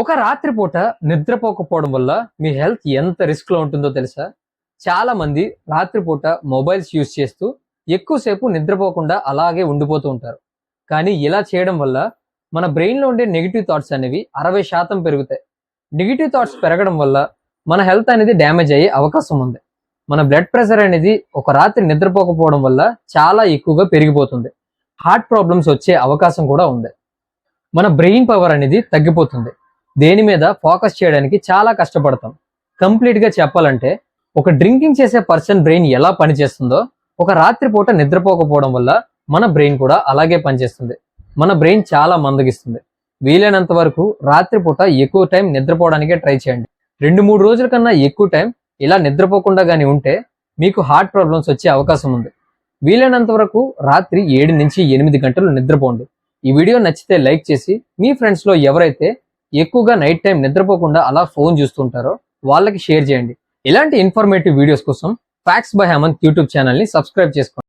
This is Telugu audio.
ఒక రాత్రి పూట నిద్రపోకపోవడం వల్ల మీ హెల్త్ ఎంత రిస్క్ లో ఉంటుందో తెలుసా? చాలా మంది రాత్రిపూట మొబైల్స్ యూజ్ చేస్తూ ఎక్కువసేపు నిద్రపోకుండా అలాగే ఉండిపోతూ ఉంటారు. కానీ ఇలా చేయడం వల్ల మన బ్రెయిన్ లో ఉండే నెగిటివ్ థాట్స్ అనేవి 60% పెరుగుతాయి. నెగిటివ్ థాట్స్ పెరగడం వల్ల మన హెల్త్ అనేది డ్యామేజ్ అయ్యే అవకాశం ఉంది. మన బ్లడ్ ప్రెషర్ అనేది ఒక రాత్రి నిద్రపోకపోవడం వల్ల చాలా ఎక్కువగా పెరిగిపోతుంది. హార్ట్ ప్రాబ్లమ్స్ వచ్చే అవకాశం కూడా ఉంది. మన బ్రెయిన్ పవర్ అనేది తగ్గిపోతుంది. దేని మీద ఫోకస్ చేయడానికి చాలా కష్టపడతాం. కంప్లీట్ గా చెప్పాలంటే ఒక డ్రింకింగ్ చేసే పర్సన్ బ్రెయిన్ ఎలా పనిచేస్తుందో ఒక రాత్రి పూట నిద్రపోకపోవడం వల్ల మన బ్రెయిన్ కూడా అలాగే పనిచేస్తుంది. మన బ్రెయిన్ చాలా మందగిస్తుంది. వీలైనంత వరకు రాత్రిపూట ఎక్కువ టైం నిద్రపోవడానికే ట్రై చేయండి. 2-3 రోజుల కన్నా ఎక్కువ టైం ఇలా నిద్రపోకుండా గానీ ఉంటే మీకు హార్ట్ ప్రాబ్లమ్స్ వచ్చే అవకాశం ఉంది. వీలైనంత వరకు రాత్రి 7 నుంచి 8 గంటలు నిద్రపోండి. ఈ వీడియో నచ్చితే లైక్ చేసి మీ ఫ్రెండ్స్ లో ఎవరైతే ఎక్కువగా నైట్ టైం నిద్రపోకుండా అలా ఫోన్ చూస్తుంటారో వాళ్ళకి షేర్ చేయండి. ఇలాంటి ఇన్ఫర్మేటివ్ వీడియోస్ కోసం facts by Hemanth YouTube channel ని సబ్స్క్రైబ్ చేసుకోండి.